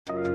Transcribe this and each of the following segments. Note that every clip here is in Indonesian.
Selamat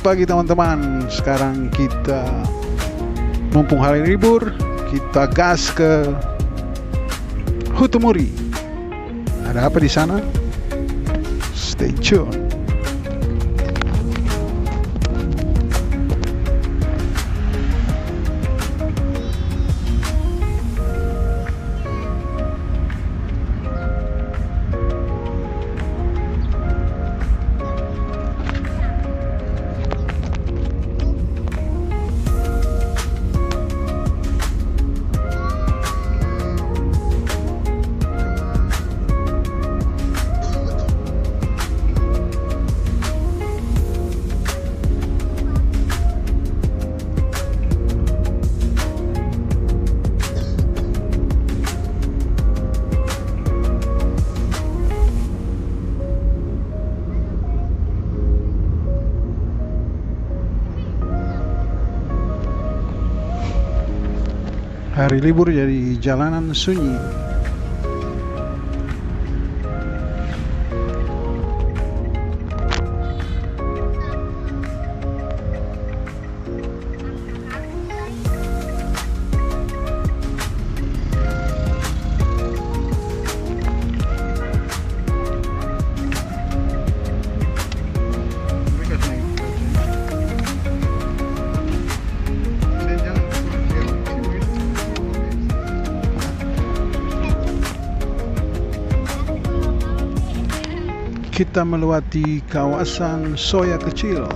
pagi teman-teman. Sekarang kita mumpung hari libur, kita gas ke Hutumuri. Ada apa di sana? Stay tune. Hari libur jadi jalanan sunyi. Kita melewati kawasan soya kecil.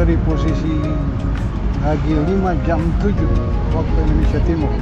Di posisi pagi 5:07 waktu Indonesia Timur.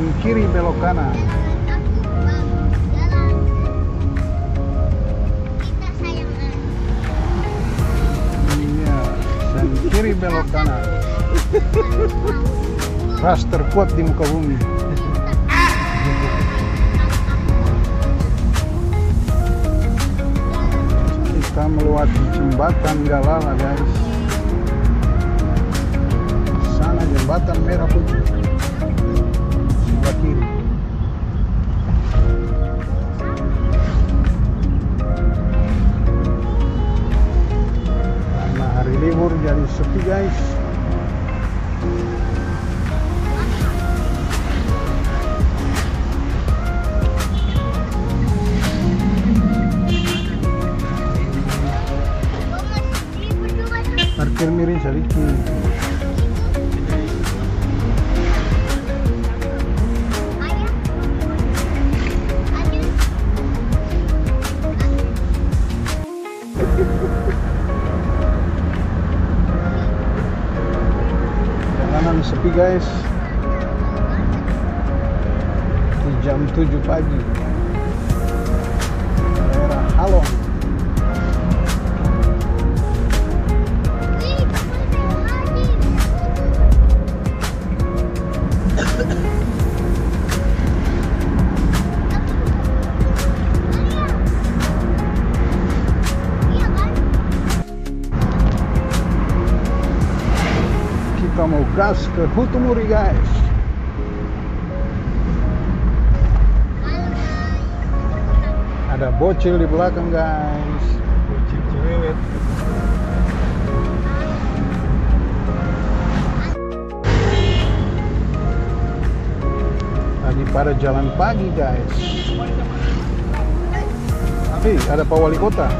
Sen kiri belok kanan. Iya, sen kiri belok kanan. Ras terkuat di muka bumi. Kita melewati jembatan Galala, guys. Sana jembatan merah putih. Sebelah kiri. Karena hari libur jadi sepi, guys. Parkir miring sedikit. Jalanan sepi, guys. Di jam 7 pagi. Daerah Halong. Kita mau gas ke Hutumuri, guys. Ada bocil di belakang, guys. Bocil cewek. Lagi pada jalan pagi, guys. Tapi ada Pak Wali Kota.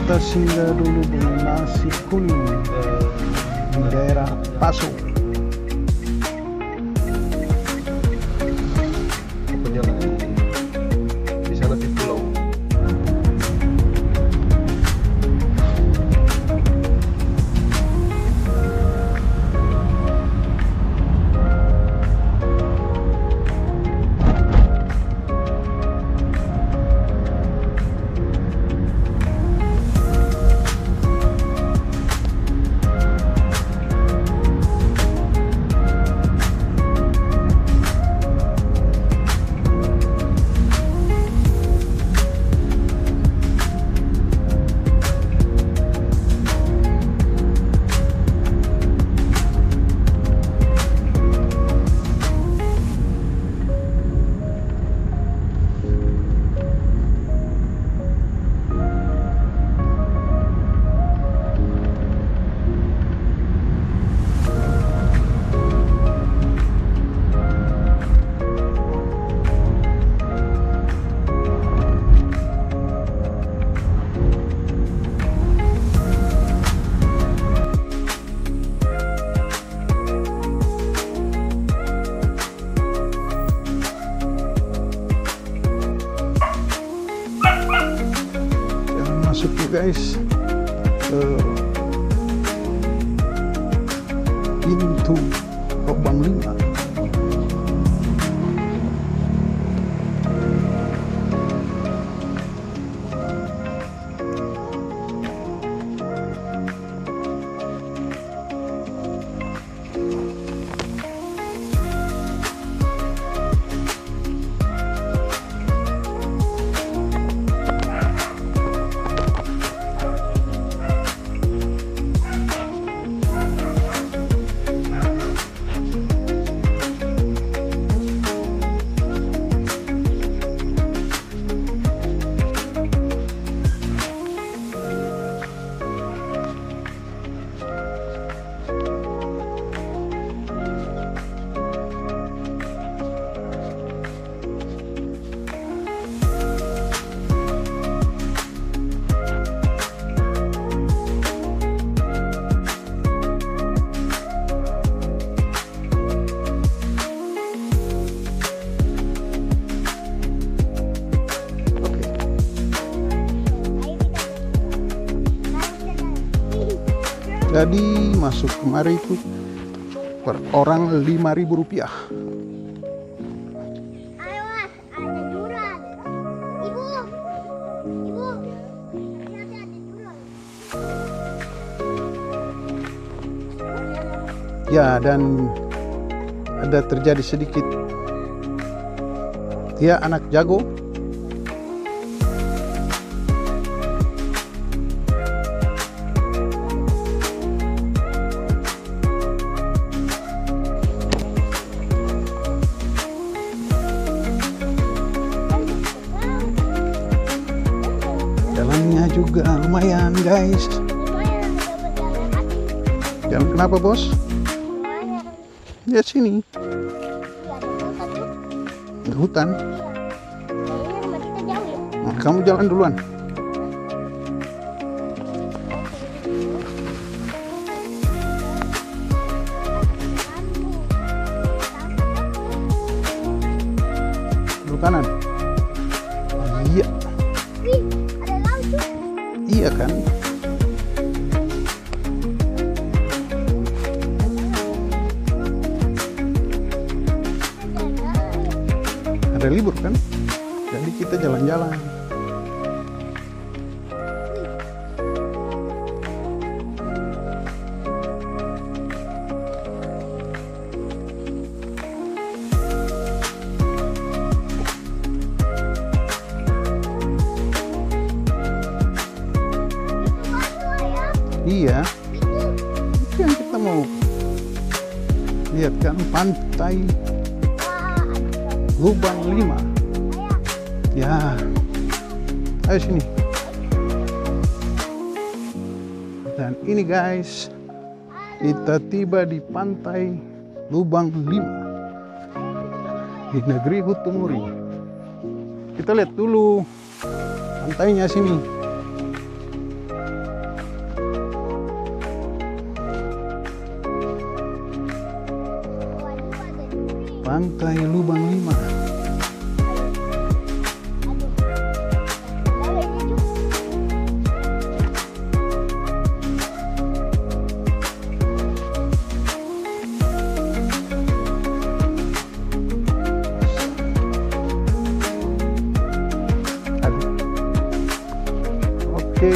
Kita singgah dulu di nasi kuning di daerah Paso. Perjalanan di sana di pulau. Masuk ya, guys, ke pintu lubang 5. Jadi masuk kemari itu per orang Rp5.000. Awas, ada jurang. Ibu, hati-hati ada jurang. Ya, dan ada terjadi sedikit. Dia anak jago. Jalannya juga lumayan, guys. Lumayan dapat jalan kaki. Jalan kenapa, bos? Lumayan. Lihat sini, Iya, ada hutan tuh. ada hutan. Iya. Kayaknya rumah kita jauh ya. Nah, kamu jalan duluan. Dulu kanan. Iya, Wih, ada laut tuh. iya kan? Ada libur kan? Jadi kita jalan-jalan. Itu batu ayah. Iya, Itu. itu yang kita mau lihat kan, pantai Wah, ada Lubang 5. ayah. Ya, ayo sini. Dan ini guys, kita tiba di pantai Lubang 5 di negeri Hutumuri. Kita lihat dulu pantainya sini. Waduh, ada juri. Pantai Lubang 5. Aduh. Ada ini juga. Aduh. Oke,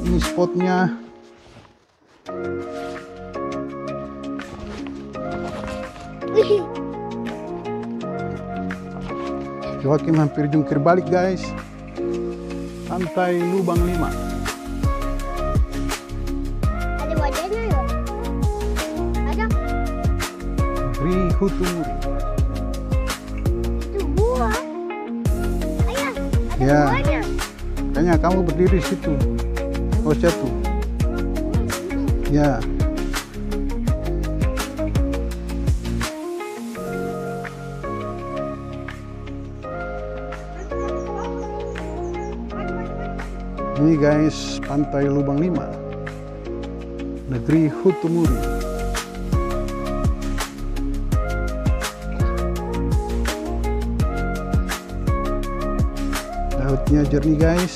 ini spotnya. Wih, Joakim hampir jungkir balik guys. Pantai Lubang 5. ada wajahnya ya? Ada. Negeri Hutumuri. Itu gua. Ayah, ada Ya. buahnya. Kayaknya kamu berdiri di situ. Oh, jatuh. Ya. Ini guys, pantai Lubang 5. Negeri Hutumuri. Lautnya jernih guys.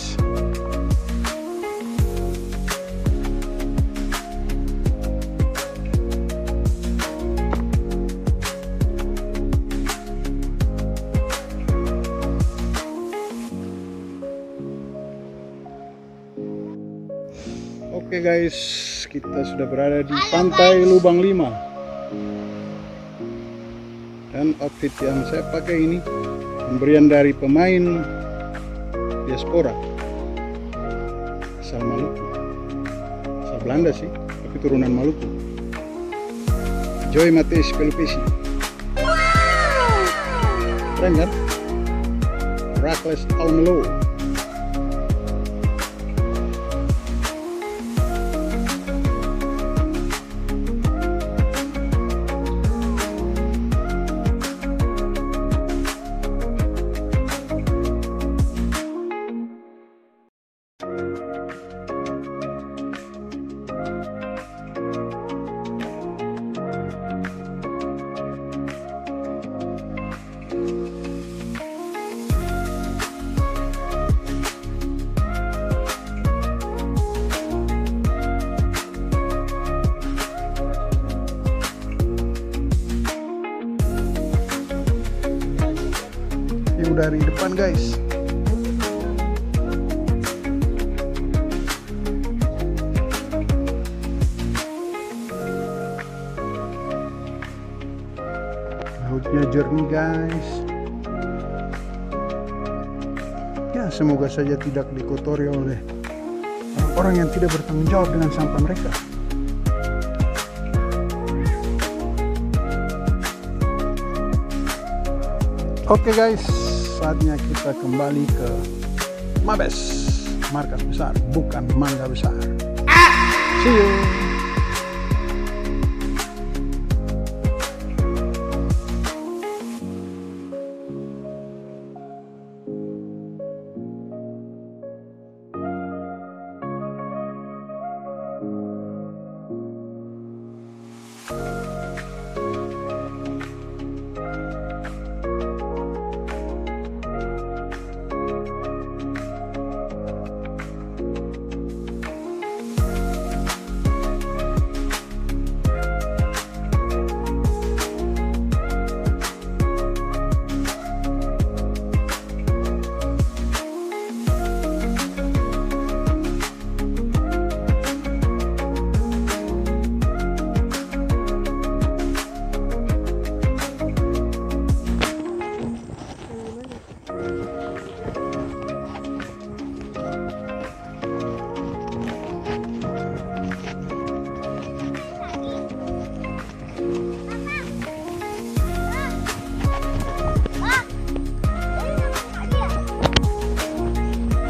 Oke guys, kita sudah berada di pantai Lubang 5. Dan outfit yang saya pakai ini pemberian dari pemain diaspora asal Maluku, asal Belanda sih, tapi turunan Maluku. Joy Mateus Pelupesi. Keren kan? Reckless Almelo. dari depan guys. Lautnya jernih guys. Ya semoga saja tidak dikotori oleh orang yang tidak bertanggung jawab dengan sampah mereka. Oke guys, saatnya kita kembali ke Mabes, markas besar, bukan mangga besar. See you.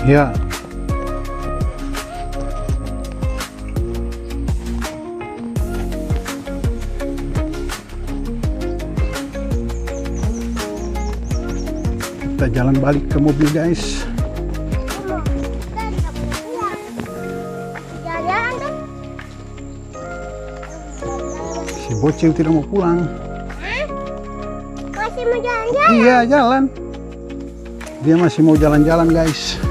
Ya. Kita jalan balik ke mobil guys. Si bocil tidak mau pulang. Masih mau jalan-jalan? Iya jalan. Dia masih mau jalan-jalan guys.